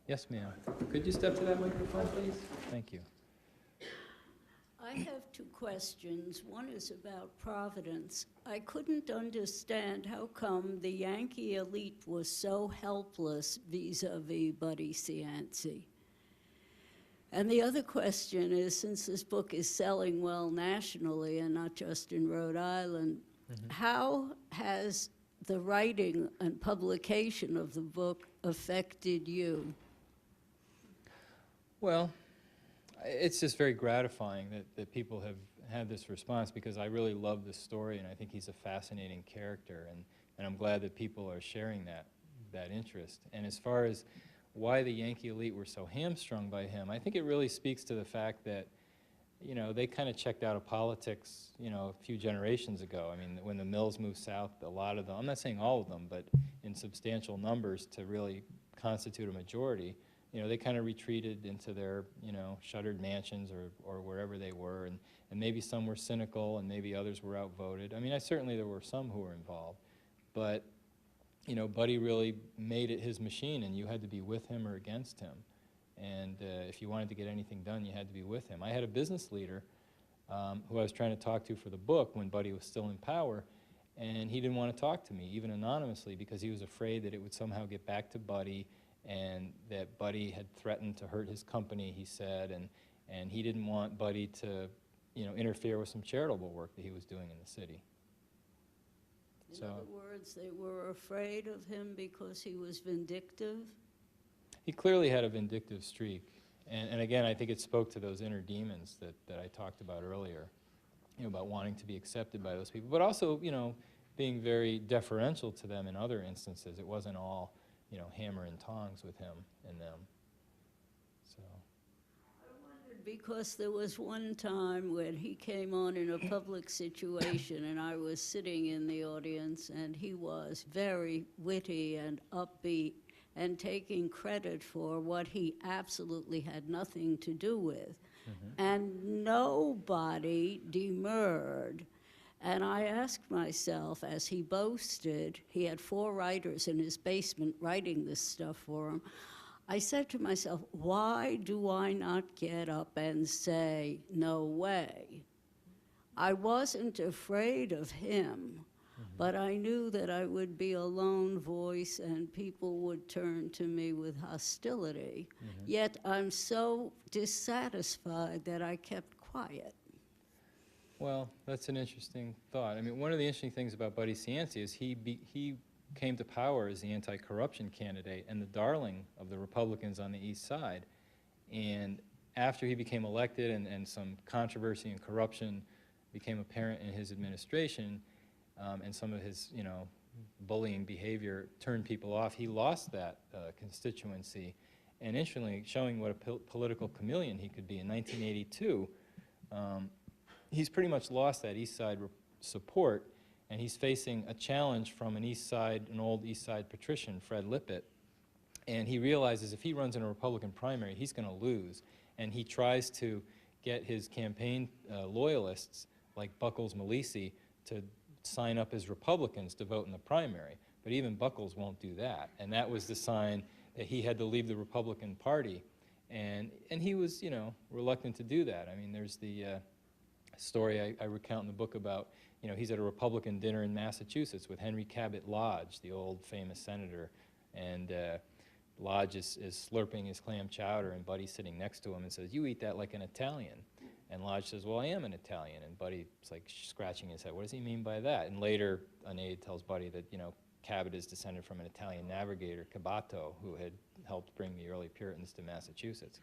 Yes, ma'am. Could you step to that microphone, please? Thank you. I have two questions. One is about Providence. I couldn't understand how come the Yankee Elite was so helpless vis-a-vis Buddy Cianci. And the other question is, since this book is selling well nationally and not just in Rhode Island, how has the writing and publication of the book affected you? Well, it's just very gratifying that people have had this response, because I really love this story and I think he's a fascinating character, and I'm glad that people are sharing that interest. And as far as why the Yankee Elite were so hamstrung by him, I think it really speaks to the fact that, you know, they kind of checked out of politics, you know, a few generations ago. I mean, when the Mills moved south, a lot of them, I'm not saying all of them, but in substantial numbers to really constitute a majority, you know, they kind of retreated into their, you know, shuttered mansions or wherever they were, and maybe some were cynical and maybe others were outvoted. I mean, certainly there were some who were involved, but, you know, Buddy really made it his machine, and you had to be with him or against him. And if you wanted to get anything done, you had to be with him. I had a business leader who I was trying to talk to for the book when Buddy was still in power, and he didn't want to talk to me, even anonymously, because he was afraid that it would somehow get back to Buddy, and that Buddy had threatened to hurt his company, he said, and he didn't want Buddy to, you know, interfere with some charitable work that he was doing in the city. In other words, they were afraid of him because he was vindictive? He clearly had a vindictive streak, and again, I think it spoke to those inner demons that I talked about earlier, you know, about wanting to be accepted by those people, but also, you know, being very deferential to them in other instances. It wasn't all, you know, hammer and tongs with him and them. So. I wondered, because there was one time when he came on in a public situation and I was sitting in the audience, and he was very witty and upbeat and taking credit for what he absolutely had nothing to do with. And nobody demurred. And I asked myself, as he boasted, he had 4 writers in his basement writing this stuff for him. I said to myself, why do I not get up and say, no way? I wasn't afraid of him, but I knew that I would be a lone voice and people would turn to me with hostility. Yet I'm so dissatisfied that I kept quiet. Well, that's an interesting thought. I mean, one of the interesting things about Buddy Cianci is he came to power as the anti-corruption candidate and the darling of the Republicans on the East Side. And after he became elected and some controversy and corruption became apparent in his administration, and some of his, you know, bullying behavior turned people off, he lost that constituency. And interestingly, showing what a political chameleon he could be, in 1982, he's pretty much lost that East Side support, and he's facing a challenge from an old East Side patrician, Fred Lippitt. And he realizes if he runs in a Republican primary, he's going to lose. And he tries to get his campaign loyalists, like Buckles Malisi, to sign up as Republicans to vote in the primary. But even Buckles won't do that. And that was the sign that he had to leave the Republican Party. And he was, you know, reluctant to do that. I mean, there's the story I recount in the book about, you know, he's at a Republican dinner in Massachusetts with Henry Cabot Lodge, the old famous senator, and Lodge is slurping his clam chowder, and Buddy's sitting next to him and says, "You eat that like an Italian." And Lodge says, "Well, I am an Italian." And Buddy's like scratching his head. What does he mean by that? And later, an aide tells Buddy that, you know, Cabot is descended from an Italian navigator, Cabato, who had helped bring the early Puritans to Massachusetts.